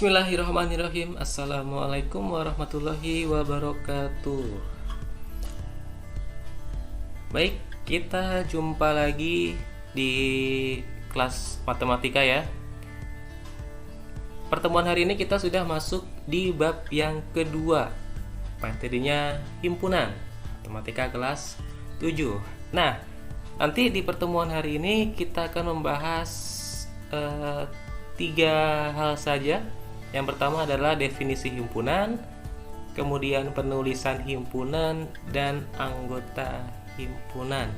Bismillahirrahmanirrahim. Assalamualaikum warahmatullahi wabarakatuh. Baik, kita jumpa lagi di kelas matematika ya. Pertemuan hari ini kita sudah masuk di bab yang kedua. Materinya himpunan matematika kelas 7. Nah, nanti di pertemuan hari ini kita akan membahas 3 hal saja. Yang pertama adalah definisi himpunan, kemudian penulisan himpunan, dan anggota himpunan.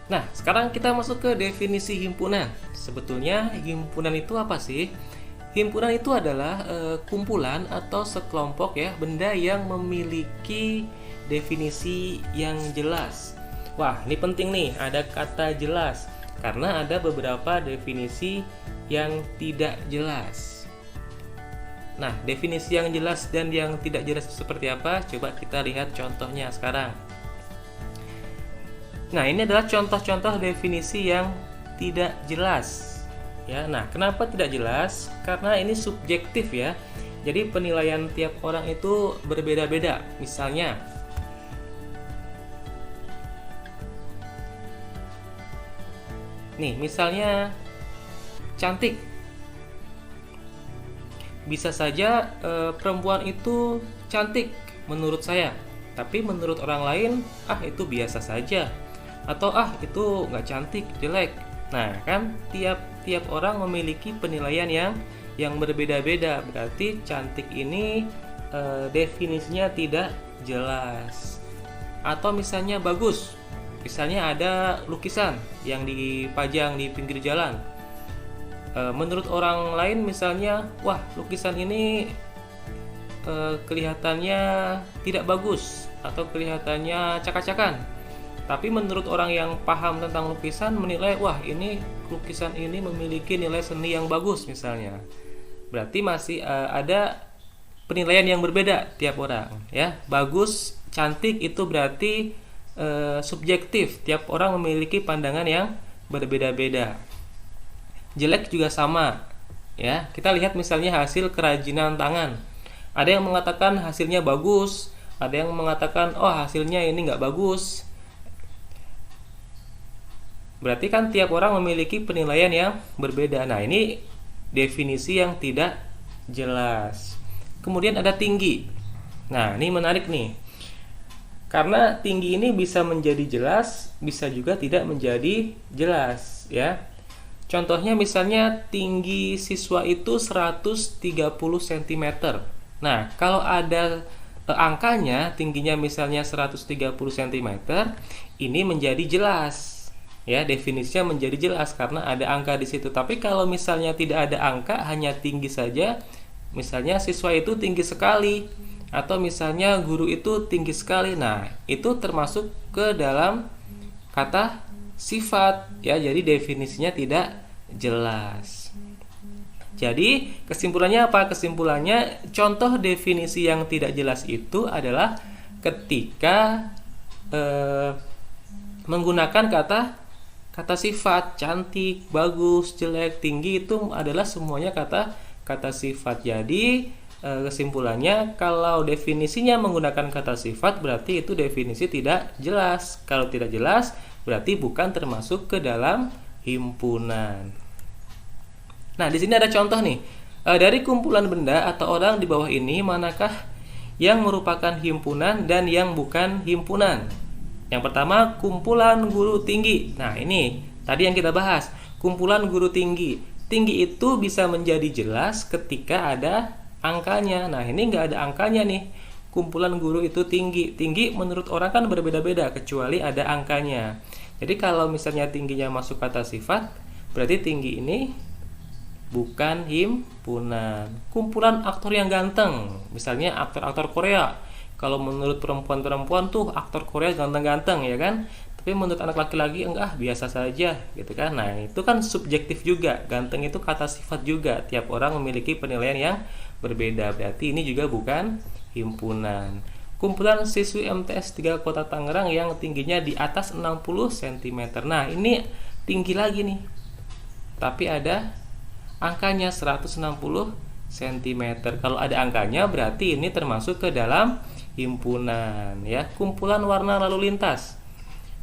Nah, sekarang kita masuk ke definisi himpunan. Sebetulnya himpunan itu apa sih? Himpunan itu adalah kumpulan atau sekelompok ya benda yang memiliki definisi yang jelas. Wah, ini penting nih, ada kata jelas karena ada beberapa definisi yang tidak jelas. Nah, definisi yang jelas dan yang tidak jelas seperti apa? Coba kita lihat contohnya sekarang. Nah, ini adalah contoh-contoh definisi yang tidak jelas. Ya, nah, kenapa tidak jelas? Karena ini subjektif ya. Jadi penilaian tiap orang itu berbeda-beda. Misalnya, misalnya cantik. Bisa saja perempuan itu cantik menurut saya, tapi menurut orang lain, itu biasa saja. Atau itu nggak cantik, jelek. Nah, kan tiap orang memiliki penilaian yang berbeda-beda. Berarti cantik ini definisinya tidak jelas. Atau misalnya bagus. Misalnya ada lukisan yang dipajang di pinggir jalan. Menurut orang lain misalnya, wah lukisan ini kelihatannya tidak bagus atau kelihatannya cakak-cakan. Tapi menurut orang yang paham tentang lukisan menilai, wah ini lukisan ini memiliki nilai seni yang bagus misalnya. Berarti masih ada penilaian yang berbeda tiap orang ya. Bagus, cantik itu berarti subjektif, tiap orang memiliki pandangan yang berbeda-beda. Jelek juga sama ya. Kita lihat misalnya hasil kerajinan tangan. Ada yang mengatakan hasilnya bagus, ada yang mengatakan hasilnya ini nggak bagus. Berarti kan tiap orang memiliki penilaian yang berbeda. Nah, ini definisi yang tidak jelas. Kemudian ada tinggi. Nah, ini menarik nih. Karena tinggi ini bisa menjadi jelas, bisa juga tidak menjadi jelas ya. Contohnya misalnya tinggi siswa itu 130 cm. Nah, kalau ada angkanya, tingginya misalnya 130 cm, ini menjadi jelas. Ya, definisinya menjadi jelas karena ada angka di situ. Tapi kalau misalnya tidak ada angka, hanya tinggi saja, misalnya siswa itu tinggi sekali, atau misalnya guru itu tinggi sekali. Nah, itu termasuk ke dalam kata sifat ya. Jadi definisinya tidak jelas. Jadi kesimpulannya apa? Kesimpulannya contoh definisi yang tidak jelas itu adalah ketika menggunakan kata sifat. Cantik, bagus, jelek, tinggi itu adalah semuanya kata sifat. Jadi kesimpulannya, kalau definisinya menggunakan kata sifat berarti itu definisi tidak jelas. Kalau tidak jelas berarti bukan termasuk ke dalam himpunan. Nah, di sini ada contoh nih. Dari kumpulan benda atau orang di bawah ini, manakah yang merupakan himpunan dan yang bukan himpunan? Yang pertama, kumpulan guru tinggi. Nah, ini tadi yang kita bahas, kumpulan guru tinggi. Tinggi itu bisa menjadi jelas ketika ada angkanya. Nah, ini nggak ada angkanya nih. Kumpulan guru itu tinggi. Tinggi menurut orang kan berbeda-beda kecuali ada angkanya. Jadi kalau misalnya tingginya masuk kata sifat, berarti tinggi ini bukan himpunan. Kumpulan aktor yang ganteng. Misalnya aktor-aktor Korea. Kalau menurut perempuan-perempuan tuh aktor Korea ganteng-ganteng ya kan. Tapi menurut anak laki-laki enggak, biasa saja gitu kan. Nah, itu kan subjektif juga. Ganteng itu kata sifat juga. Tiap orang memiliki penilaian yang berbeda. Berarti ini juga bukan himpunan. kumpulan siswi MTS 3 Kota Tangerang yang tingginya di atas 60 cm. Nah, ini tinggi lagi nih. Tapi ada angkanya 160 cm. Kalau ada angkanya berarti ini termasuk ke dalam himpunan ya. Kumpulan warna lalu lintas.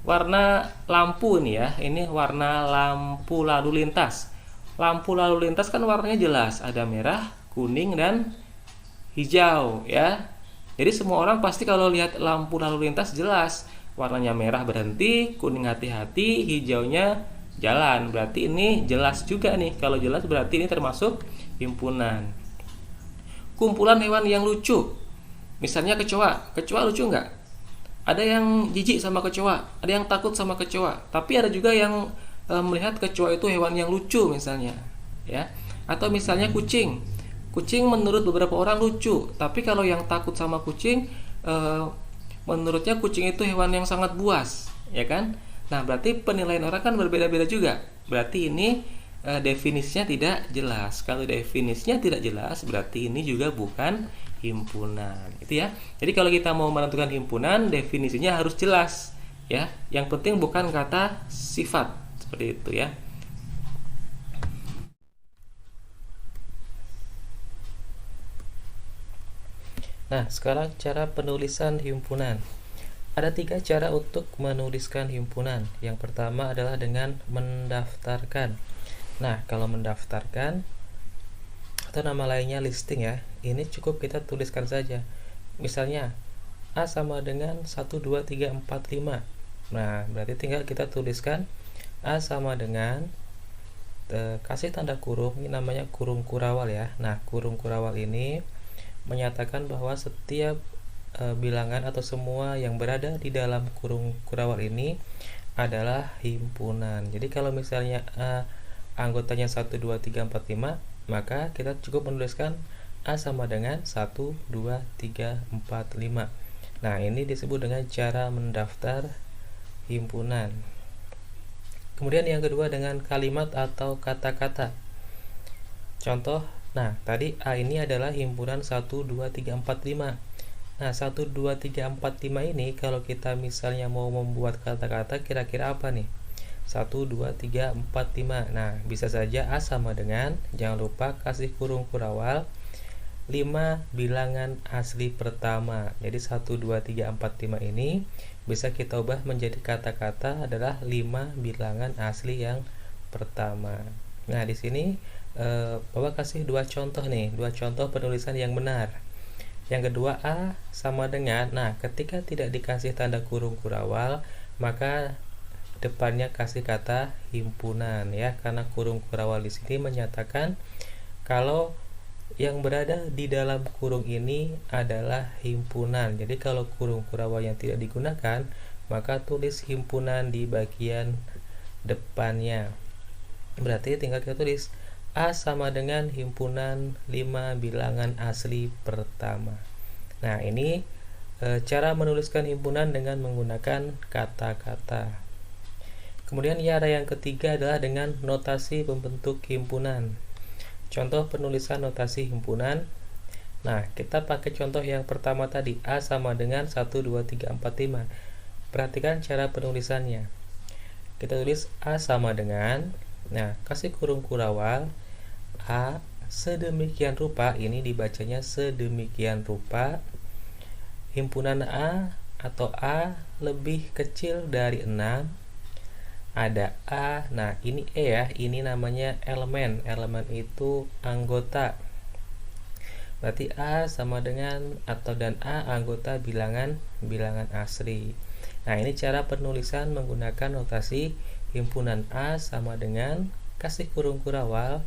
Warna lampu nih ya. Ini warna lampu lalu lintas. Lampu lalu lintas kan warnanya jelas, ada merah, kuning dan hijau ya. Jadi semua orang pasti kalau lihat lampu lalu lintas jelas, warnanya merah berhenti, kuning hati-hati, hijaunya jalan. Berarti ini jelas juga nih. Kalau jelas berarti ini termasuk himpunan. Kumpulan hewan yang lucu. Misalnya kecoa. Kecoa lucu nggak? Ada yang jijik sama kecoa, ada yang takut sama kecoa. Tapi ada juga yang melihat kecoa itu hewan yang lucu misalnya, ya. Atau misalnya kucing. Kucing menurut beberapa orang lucu, tapi kalau yang takut sama kucing, menurutnya kucing itu hewan yang sangat buas, ya kan? Nah, berarti penilaian orang kan berbeda-beda juga. Berarti ini definisinya tidak jelas. Kalau definisinya tidak jelas, berarti ini juga bukan himpunan, gitu ya. Jadi kalau kita mau menentukan himpunan, definisinya harus jelas, ya. Yang penting bukan kata sifat, seperti itu ya. Nah, sekarang cara penulisan himpunan. Ada 3 cara untuk menuliskan himpunan. Yang pertama adalah dengan mendaftarkan. Nah, kalau mendaftarkan atau nama lainnya listing ya, ini cukup kita tuliskan saja. Misalnya A sama dengan 1, 2, 3, 4, 5. Nah, berarti tinggal kita tuliskan A sama dengan kasih tanda kurung, ini namanya kurung kurawal ya. Nah, kurung kurawal ini menyatakan bahwa setiap bilangan atau semua yang berada di dalam kurung kurawal ini adalah himpunan. Jadi kalau misalnya anggotanya 1, 2, 3, 4, 5, maka kita cukup menuliskan A sama dengan 1, 2, 3, 4, 5. Nah, ini disebut dengan cara mendaftar himpunan. Kemudian yang kedua dengan kalimat atau kata-kata. Contoh, nah tadi A ini adalah himpunan 1, 2, 3, 4, 5. Nah, 1, 2, 3, 4, 5 ini kalau kita misalnya mau membuat kata-kata kira-kira apa nih? 1, 2, 3, 4, 5. Nah, bisa saja A sama dengan, jangan lupa kasih kurung kurawal, 5 bilangan asli pertama. Jadi 1, 2, 3, 4, 5 ini bisa kita ubah menjadi kata-kata adalah 5 bilangan asli yang pertama. Nah, di sini Bapak kasih 2 contoh nih, 2 contoh penulisan yang benar. Yang kedua, A sama dengan, nah ketika tidak dikasih tanda kurung kurawal, maka depannya kasih kata himpunan ya, karena kurung kurawal di sini menyatakan kalau yang berada di dalam kurung ini adalah himpunan. Jadi kalau kurung kurawal yang tidak digunakan, maka tulis himpunan di bagian depannya. Berarti tinggal kita tulis A sama dengan himpunan 5 bilangan asli pertama. Nah, ini cara menuliskan himpunan dengan menggunakan kata-kata. Kemudian ya, ada yang ketiga adalah dengan notasi pembentuk himpunan. Contoh penulisan notasi himpunan. Nah, kita pakai contoh yang pertama tadi, A sama dengan 1, 2, 3, 4, 5. Perhatikan cara penulisannya. Kita tulis A sama dengan, nah kasih kurung kurawal, A sedemikian rupa, ini dibacanya sedemikian rupa, himpunan A atau A lebih kecil dari 6, ada A, nah ini E ya, ini namanya elemen, elemen itu anggota, berarti A sama dengan atau dan A anggota bilangan asli. Nah, ini cara penulisan menggunakan notasi himpunan. A sama dengan kasih kurung kurawal,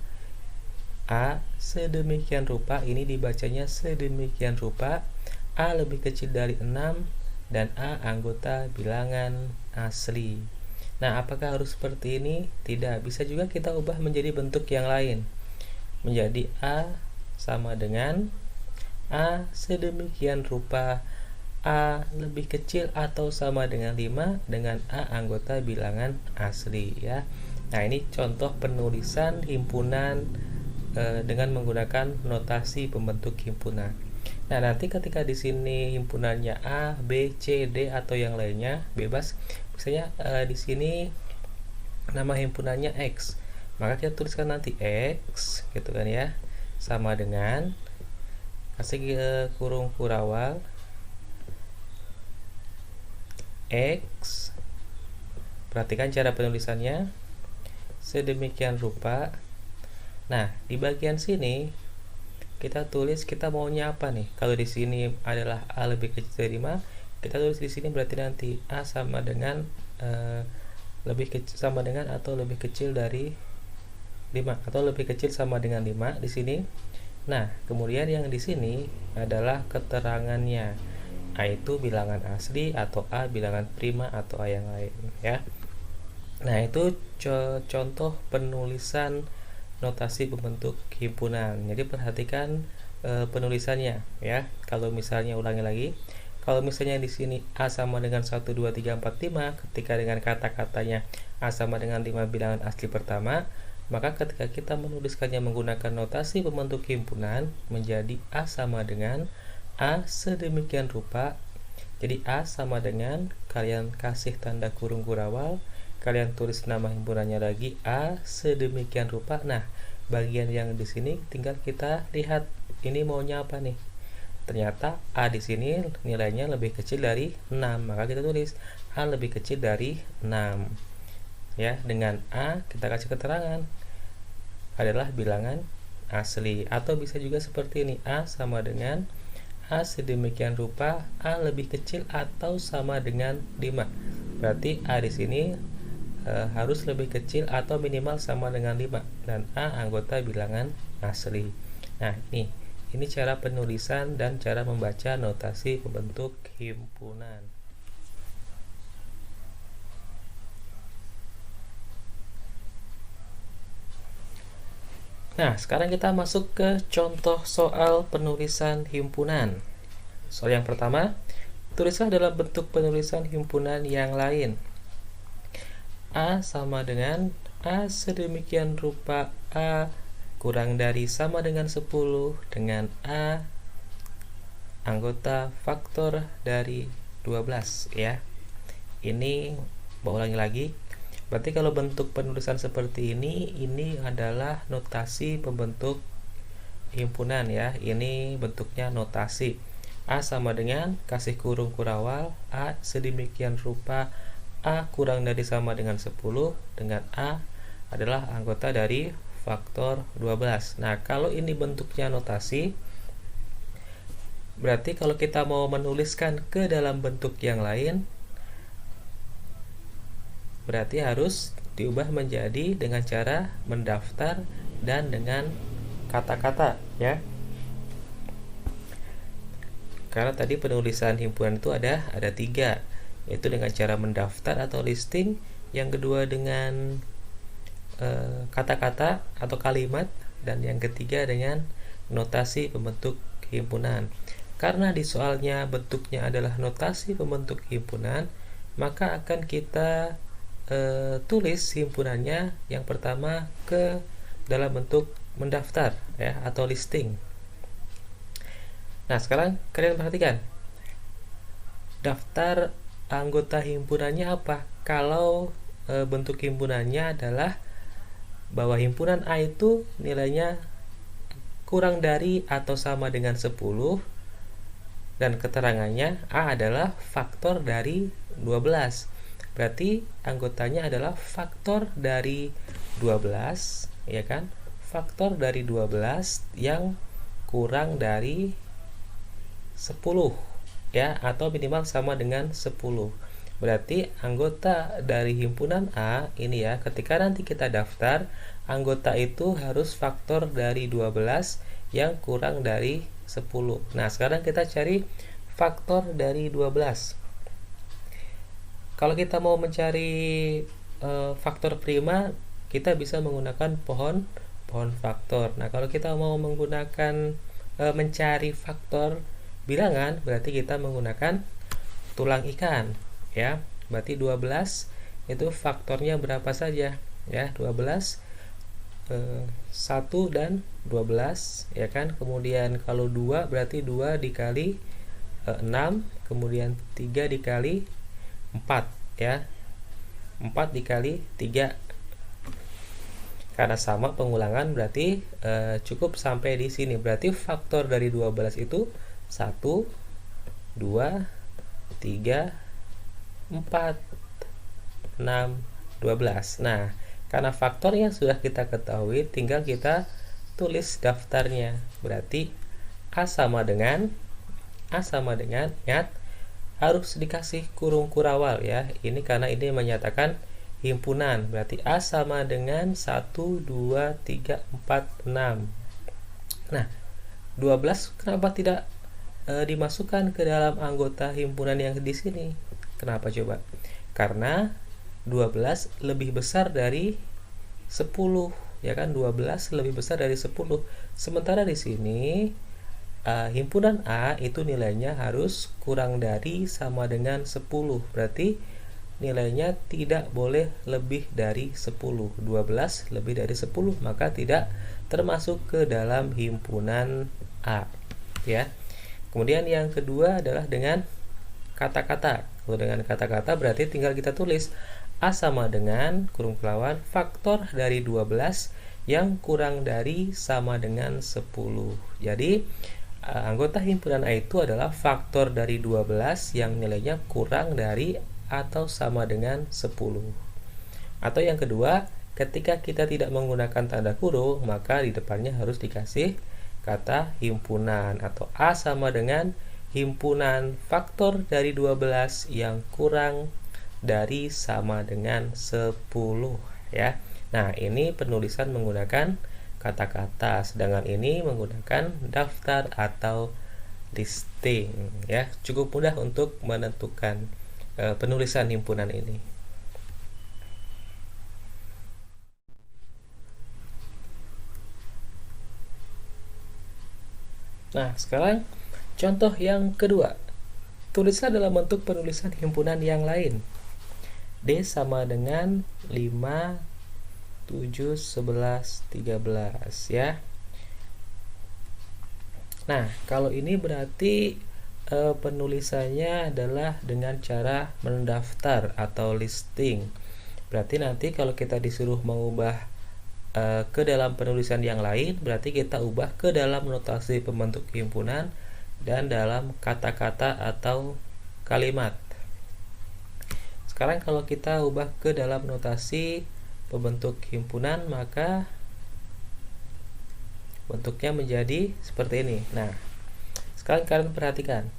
A sedemikian rupa, ini dibacanya sedemikian rupa, A lebih kecil dari 6, dan A anggota bilangan asli. Nah, apakah harus seperti ini? Tidak, bisa juga kita ubah menjadi bentuk yang lain, menjadi A sama dengan A sedemikian rupa, A lebih kecil atau sama dengan 5 dengan A anggota bilangan asli ya. Nah, ini contoh penulisan himpunan dengan menggunakan notasi pembentuk himpunan. Nah, nanti ketika di sini himpunannya A, B, C, D atau yang lainnya bebas. Misalnya di sini nama himpunannya X. Maka kita tuliskan nanti X gitu kan ya. Sama dengan kasih kurung kurawal X. Perhatikan cara penulisannya sedemikian rupa. Nah, di bagian sini kita tulis kita maunya apa nih? Kalau di sini adalah A lebih kecil dari 5, kita tulis di sini berarti nanti A sama dengan lebih kecil sama dengan atau lebih kecil dari 5 atau lebih kecil sama dengan 5 di sini. Nah, kemudian yang di sini adalah keterangannya. A itu bilangan asli atau A bilangan prima atau A yang lain ya. Nah, itu contoh penulisan notasi pembentuk himpunan. Jadi perhatikan penulisannya ya. Kalau misalnya ulangi lagi, kalau misalnya di sini A sama dengan 1 2 3 4 5, ketika dengan kata-katanya A sama dengan 5 bilangan asli pertama, maka ketika kita menuliskannya menggunakan notasi pembentuk himpunan menjadi A sama dengan A sedemikian rupa. Jadi A sama dengan, kalian kasih tanda kurung kurawal, kalian tulis nama himpunannya lagi A sedemikian rupa. Nah, bagian yang di sini tinggal kita lihat ini maunya apa nih. Ternyata A di sini nilainya lebih kecil dari 6, maka kita tulis A lebih kecil dari 6. Ya, dengan A kita kasih keterangan adalah bilangan asli, atau bisa juga seperti ini, A sama dengan A sedemikian rupa A lebih kecil atau sama dengan 5. Berarti A di sini harus lebih kecil atau minimal sama dengan 5 dan A anggota bilangan asli. Nah, ini cara penulisan dan cara membaca notasi pembentuk himpunan. Nah, sekarang kita masuk ke contoh soal penulisan himpunan. Soal yang pertama, tulislah dalam bentuk penulisan himpunan yang lain. A sama dengan A sedemikian rupa A kurang dari sama dengan 10 dengan A anggota faktor dari 12 ya. Ini mau ulangi lagi. Berarti kalau bentuk penulisan seperti ini adalah notasi pembentuk himpunan ya. Ini bentuknya notasi. A sama dengan kasih kurung kurawal A sedemikian rupa A kurang dari sama dengan 10 dengan A adalah anggota dari faktor 12. Nah, kalau ini bentuknya notasi, berarti kalau kita mau menuliskan ke dalam bentuk yang lain, berarti harus diubah menjadi dengan cara mendaftar dan dengan kata-kata ya. Karena tadi penulisan himpunan itu ada 3, yaitu dengan cara mendaftar atau listing, yang kedua dengan kata-kata atau kalimat, dan yang ketiga dengan notasi pembentuk himpunan. Karena di soalnya bentuknya adalah notasi pembentuk himpunan, maka akan kita tulis himpunannya yang pertama ke dalam bentuk mendaftar ya atau listing. Nah, sekarang kalian perhatikan daftar anggota himpunannya apa. Kalau bentuk himpunannya adalah bahwa himpunan A itu nilainya kurang dari atau sama dengan 10 dan keterangannya A adalah faktor dari 12. Berarti anggotanya adalah faktor dari 12 ya kan? Faktor dari 12 yang kurang dari 10 ya, atau minimal sama dengan 10. Berarti anggota dari himpunan A ini ya, ketika nanti kita daftar, anggota itu harus faktor dari 12 yang kurang dari 10. Nah, sekarang kita cari faktor dari 12. Kalau kita mau mencari faktor prima, kita bisa menggunakan pohon faktor. Nah, kalau kita mau menggunakan mencari faktor bilangan, berarti kita menggunakan tulang ikan ya. Berarti 12 itu faktornya berapa saja ya? 12 1 dan 12 ya kan. Kemudian kalau 2 berarti 2 dikali 6, kemudian 3 dikali 4 ya. 4 dikali 3. Karena sama pengulangan berarti cukup sampai di sini. Berarti faktor dari 12 itu 1, 2, 3, 4, 6, 12. Nah, karena faktornya sudah kita ketahui, tinggal kita tulis daftarnya. Berarti A sama dengan ingat harus dikasih kurung kurawal ya. Ini karena ini menyatakan himpunan. Berarti A sama dengan 1, 2, 3, 4, 6. Nah, 12 kenapa tidak dimasukkan ke dalam anggota himpunan yang di sini? Kenapa coba? Karena 12 lebih besar dari 10 ya kan. 12 lebih besar dari 10. Sementara di sini himpunan A itu nilainya harus kurang dari sama dengan 10. Berarti nilainya tidak boleh lebih dari 10. 12 lebih dari 10 maka tidak termasuk ke dalam himpunan A ya. Kemudian yang kedua adalah dengan kata-kata. Kalau dengan kata-kata berarti tinggal kita tulis A sama dengan kurung kelawan faktor dari 12 yang kurang dari sama dengan 10. Jadi anggota himpunan A itu adalah faktor dari 12 yang nilainya kurang dari atau sama dengan 10. Atau yang kedua, ketika kita tidak menggunakan tanda kurung, maka di depannya harus dikasih kata himpunan atau A sama dengan himpunan faktor dari 12 yang kurang dari sama dengan 10 ya. Nah, ini penulisan menggunakan kata-kata, sedangkan ini menggunakan daftar atau listing ya. Cukup mudah untuk menentukan penulisan himpunan ini. Nah, sekarang contoh yang kedua. Tulislah dalam bentuk penulisan himpunan yang lain. D sama dengan 5, 7, 11, 13 ya. Nah, kalau ini berarti penulisannya adalah dengan cara mendaftar atau listing. Berarti nanti kalau kita disuruh mengubah ke dalam penulisan yang lain, berarti kita ubah ke dalam notasi pembentuk himpunan dan dalam kata-kata atau kalimat. Sekarang kalau kita ubah ke dalam notasi pembentuk himpunan, maka bentuknya menjadi seperti ini. Nah, sekarang kalian perhatikan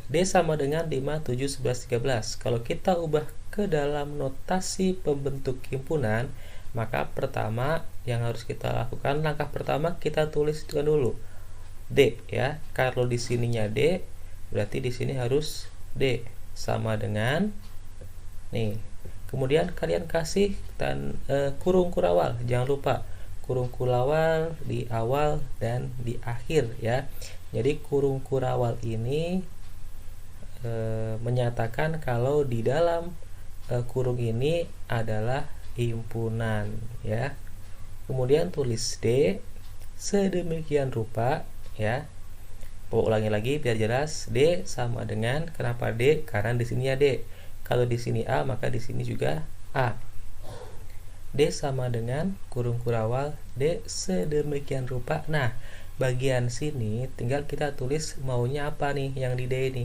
D sama dengan 5, 7, 11, 13. Kalau kita ubah ke dalam notasi pembentuk himpunan, maka pertama yang harus kita lakukan, langkah pertama kita tuliskan dulu D ya. Kalau di sininya D, berarti di sini harus D sama dengan nih. Kemudian kalian kasih kurung kurawal. Jangan lupa kurung kurawal di awal dan di akhir ya. Jadi kurung kurawal ini menyatakan kalau di dalam kurung ini adalah himpunan ya. Kemudian tulis D sedemikian rupa ya. Ulangi lagi biar jelas. D sama dengan, kenapa D? Karena di sini ya D. Kalau di sini A, maka di sini juga A. D sama dengan kurung kurawal D sedemikian rupa. Nah, bagian sini tinggal kita tulis maunya apa nih yang di D ini.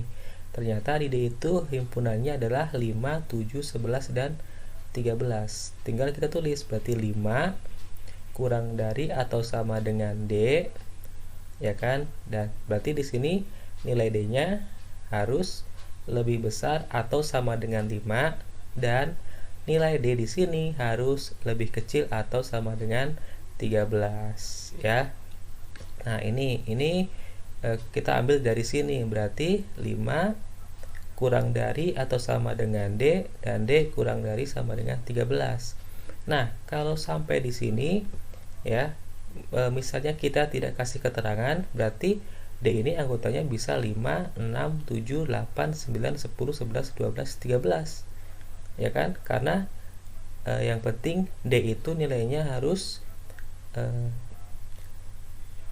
Ternyata di D itu himpunannya adalah 5, 7, 11 dan 13. Tinggal kita tulis berarti 5 kurang dari atau sama dengan D ya kan, dan berarti di sini nilai D-nya harus lebih besar atau sama dengan 5 dan nilai D di sini harus lebih kecil atau sama dengan 13 ya. Nah, ini kita ambil dari sini, berarti 5 kurang dari atau sama dengan D dan D kurang dari sama dengan 13. Nah, kalau sampai di sini ya, misalnya kita tidak kasih keterangan, berarti D ini anggotanya bisa 5, 6, 7, 8, 9, 10, 11, 12, 13 ya kan, karena yang penting D itu nilainya harus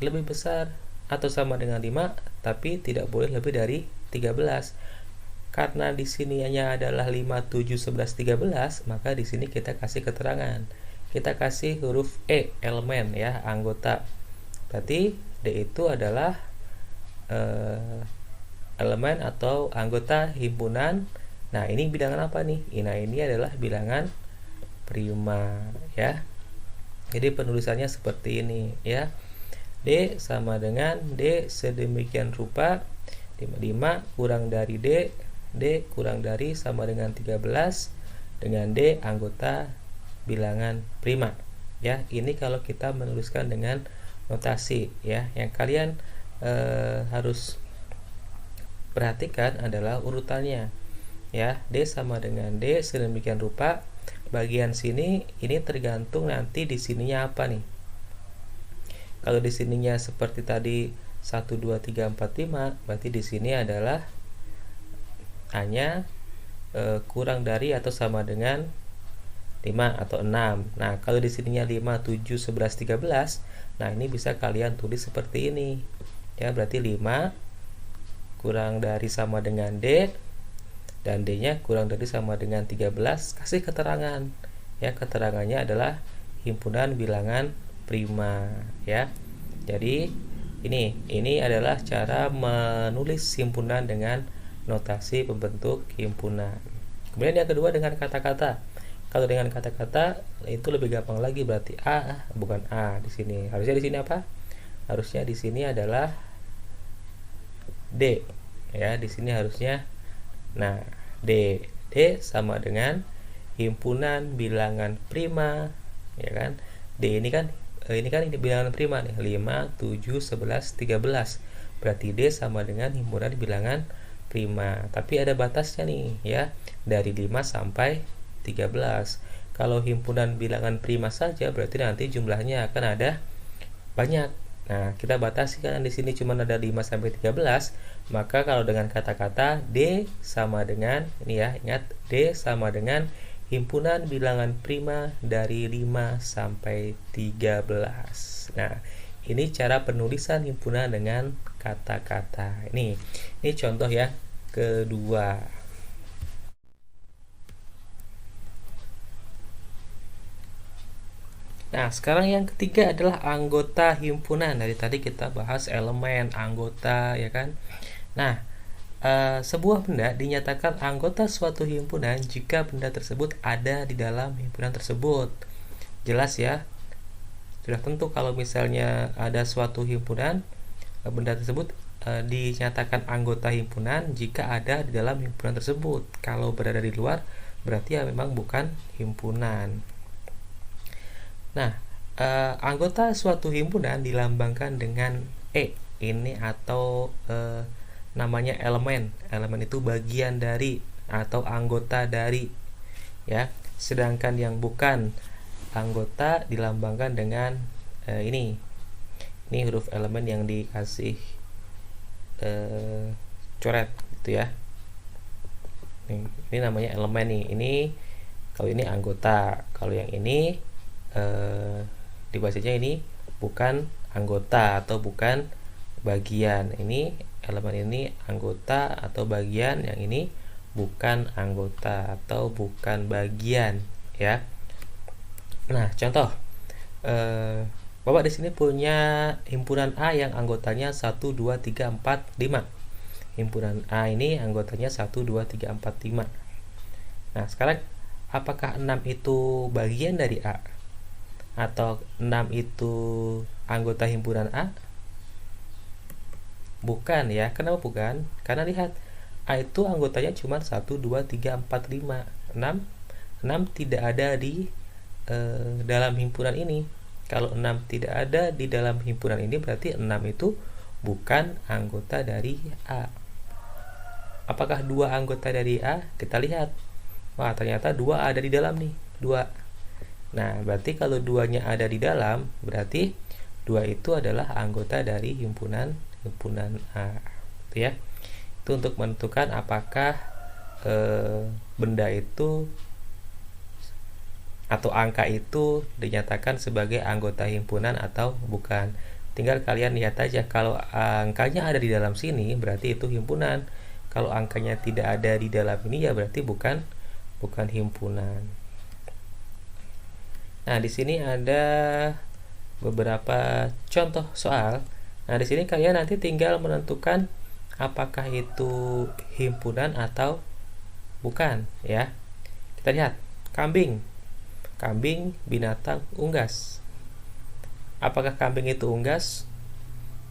lebih besar atau sama dengan 5, tapi tidak boleh lebih dari 13. Karena di sini hanya adalah 5, 7, 11, 13, maka di sini kita kasih keterangan. Kita kasih huruf E, elemen ya, anggota. Berarti D itu adalah elemen atau anggota himpunan. Nah, ini bilangan apa nih? Nah, ini adalah bilangan prima ya. Jadi penulisannya seperti ini ya. D sama dengan D sedemikian rupa 5 kurang dari D, D kurang dari sama dengan 13 dengan D anggota bilangan prima ya. Ini kalau kita menuliskan dengan notasi ya. Yang kalian harus perhatikan adalah urutannya ya. D sama dengan D sedemikian rupa, bagian sini ini tergantung nanti di sininya apa nih. Kalau di sininya seperti tadi 1 2 3 4 5, berarti di sini adalah hanya kurang dari atau sama dengan 5 atau 6. Nah, kalau di sininya 5 7 11 13, nah ini bisa kalian tulis seperti ini. Ya, berarti 5 kurang dari sama dengan D dan D-nya kurang dari sama dengan 13, kasih keterangan. Ya, keterangannya adalah himpunan bilangan prima ya. Jadi ini adalah cara menulis himpunan dengan notasi pembentuk himpunan. Kemudian yang kedua dengan kata-kata. Kalau dengan kata-kata itu lebih gampang lagi, berarti A bukan A di sini. Harusnya di sini apa? Harusnya di sini adalah D ya. Di sini harusnya nah D sama dengan himpunan bilangan prima ya kan. D ini kan ini bilangan prima nih, 5 7 11 13. Berarti D sama dengan himpunan bilangan prima. Tapi ada batasnya nih ya, dari 5 sampai 13. Kalau himpunan bilangan prima saja berarti nanti jumlahnya akan ada banyak. Nah, kita batasi kan di sini cuma ada 5 sampai 13, maka kalau dengan kata-kata D sama dengan ini ya, ingat D sama dengan himpunan bilangan prima dari 5 sampai 13. Nah, ini cara penulisan himpunan dengan kata-kata. Ini contoh ya kedua. Nah, sekarang yang ketiga adalah anggota himpunan. Dari tadi kita bahas elemen, anggota, ya kan? Nah, sebuah benda dinyatakan anggota suatu himpunan jika benda tersebut ada di dalam himpunan tersebut. Jelas ya? Sudah tentu kalau misalnya ada suatu himpunan, benda tersebut dinyatakan anggota himpunan jika ada di dalam himpunan tersebut. Kalau berada di luar, berarti ya memang bukan himpunan. Nah, anggota suatu himpunan dilambangkan dengan E ini atau namanya elemen. Elemen itu bagian dari atau anggota dari ya. Sedangkan yang bukan anggota dilambangkan dengan ini huruf elemen yang dikasih coret gitu ya. Ini namanya elemen nih. Ini kalau ini anggota, kalau yang ini dibacanya ini bukan anggota atau bukan bagian. Ini elemen ini anggota atau bagian, yang ini bukan anggota atau bukan bagian ya. Nah, contoh Bapak di sini punya himpunan A yang anggotanya 1 2 3 4 5. Himpunan A ini anggotanya 1 2 3 4 5. Nah, sekarang apakah 6 itu bagian dari A? Atau 6 itu anggota himpunan A? Bukan ya. Kenapa bukan? Karena lihat, A itu anggotanya cuma 1 2 3 4 5. 6 tidak ada di dalam himpunan ini. Kalau 6 tidak ada di dalam himpunan ini, berarti 6 itu bukan anggota dari A. Apakah 2 anggota dari A? Kita lihat. Wah, ternyata 2 ada di dalam nih. 2. Nah, berarti kalau 2-nya ada di dalam, berarti 2 itu adalah anggota dari himpunan A. Itu ya. Itu untuk menentukan apakah benda itu atau angka itu dinyatakan sebagai anggota himpunan atau bukan. Tinggal kalian lihat aja, kalau angkanya ada di dalam sini berarti itu himpunan. Kalau angkanya tidak ada di dalam ini ya berarti bukan himpunan. Nah, di sini ada beberapa contoh soal. Nah, di sini kalian nanti tinggal menentukan apakah itu himpunan atau bukan ya. Kita lihat, kambing. Kambing binatang unggas. Apakah kambing itu unggas?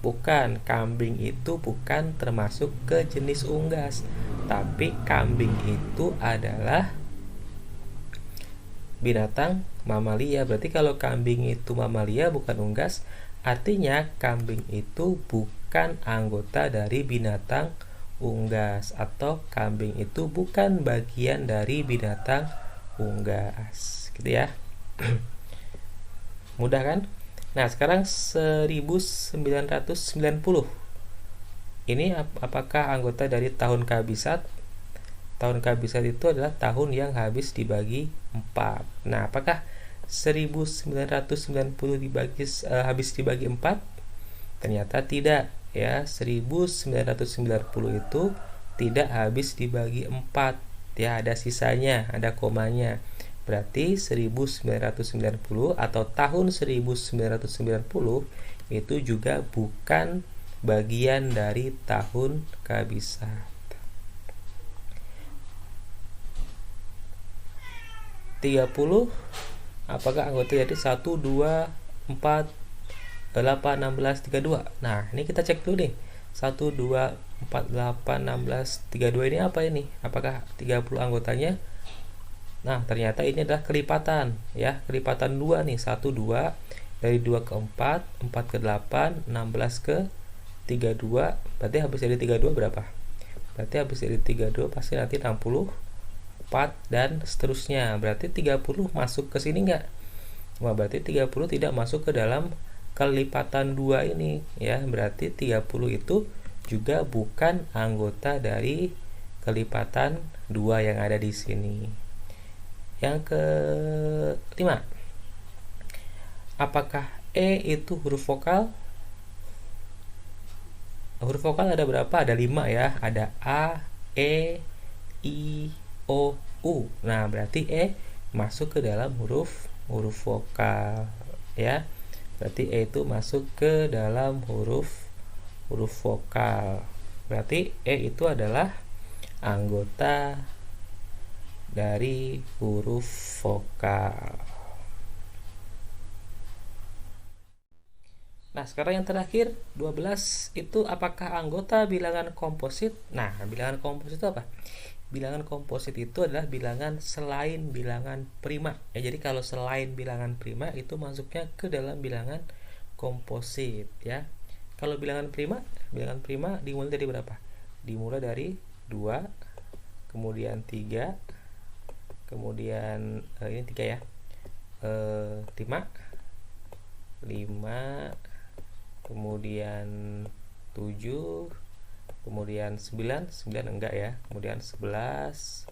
Bukan, kambing itu bukan termasuk ke jenis unggas. Tapi kambing itu adalah binatang mamalia. Berarti kalau kambing itu mamalia bukan unggas, artinya kambing itu bukan anggota dari binatang unggas, atau kambing itu bukan bagian dari binatang unggas. Gitu ya. Mudah kan? Nah, sekarang 1990. Ini apakah anggota dari tahun kabisat? Tahun kabisat itu adalah tahun yang habis dibagi 4. Nah, apakah 1990 habis dibagi 4? Ternyata tidak ya. 1990 itu tidak habis dibagi 4 ya, ada sisanya, ada komanya. Berarti 1990 atau tahun 1990 itu juga bukan bagian dari tahun kabisat. 30 apakah anggota jadi 1, 2, 4, 8, 16, 32. Nah, ini kita cek dulu nih. 1, 2, 4, 8, 16, 32 ini apa ini? Apakah 30 anggotanya? Nah, ternyata ini adalah kelipatan ya. Kelipatan 2 nih. 1, 2, dari 2 ke 4, 4 ke 8, 16 ke 32. Berarti habis dari 32 berapa? Berarti habis dari 32 pasti nanti 64 dan seterusnya. Berarti 30 masuk ke sini enggak? Wah, berarti 30 tidak masuk ke dalam kelipatan 2 ini ya. Berarti 30 itu juga bukan anggota dari kelipatan 2 yang ada di sini. Yang ke-5. Apakah E itu huruf vokal? Huruf vokal ada berapa? Ada 5 ya. Ada A, E, I, O, U. Nah, berarti E masuk ke dalam huruf vokal ya. Berarti E itu masuk ke dalam huruf vokal. Berarti E itu adalah anggota dari huruf vokal. Nah, sekarang yang terakhir 12 itu apakah anggota bilangan komposit? Nah, bilangan komposit itu apa? Bilangan komposit itu adalah bilangan selain bilangan prima. Ya, jadi kalau selain bilangan prima itu masuknya ke dalam bilangan komposit ya. Kalau bilangan prima dimulai dari berapa? Dimulai dari 2, kemudian 3, kemudian ini 3 ya. 5, kemudian 7, kemudian 9 enggak ya, kemudian 11,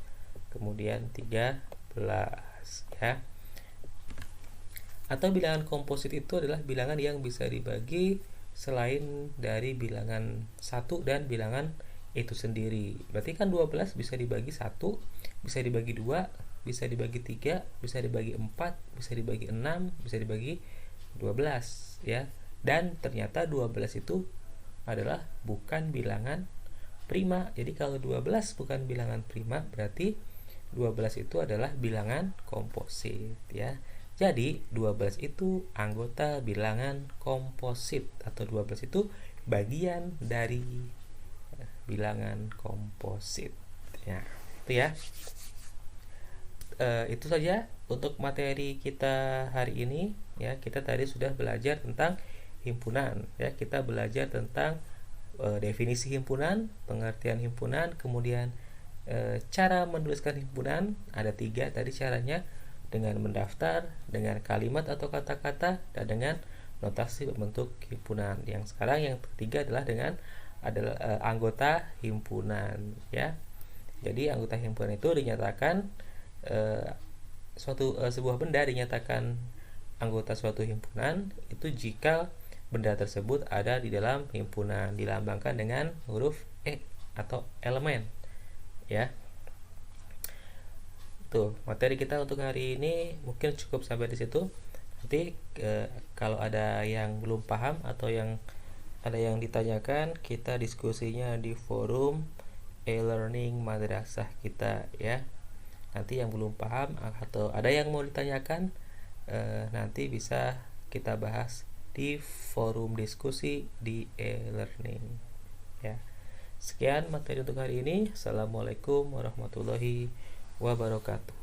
kemudian 13 ya. Atau bilangan komposit itu adalah bilangan yang bisa dibagi selain dari bilangan 1 dan bilangan itu sendiri. Berarti kan 12 bisa dibagi 1, bisa dibagi 2, bisa dibagi 3, bisa dibagi 4, bisa dibagi 6, bisa dibagi 12 ya. Dan ternyata 12 itu adalah bukan bilangan prima. Jadi kalau 12 bukan bilangan prima, berarti 12 itu adalah bilangan komposit ya. Jadi 12 itu anggota bilangan komposit, atau 12 itu bagian dari bilangan komposit ya. Itu ya. Itu saja untuk materi kita hari ini ya. Kita tadi sudah belajar tentang himpunan ya. Kita belajar tentang definisi himpunan, pengertian himpunan, kemudian cara menuliskan himpunan. Ada 3 tadi caranya, dengan mendaftar, dengan kalimat atau kata-kata, dan dengan notasi berbentuk himpunan. Yang sekarang yang ketiga adalah dengan anggota himpunan ya. Jadi anggota himpunan itu dinyatakan sebuah benda dinyatakan anggota suatu himpunan itu jika benda tersebut ada di dalam himpunan, dilambangkan dengan huruf E atau elemen, ya. Tuh, materi kita untuk hari ini mungkin cukup sampai di situ. Nanti kalau ada yang belum paham atau ada yang ditanyakan, kita diskusinya di forum e-learning madrasah kita, ya. Nanti yang belum paham atau ada yang mau ditanyakan, nanti bisa kita bahas di forum diskusi di e-learning, ya. Sekian materi untuk hari ini. Assalamualaikum warahmatullahi wabarakatuh.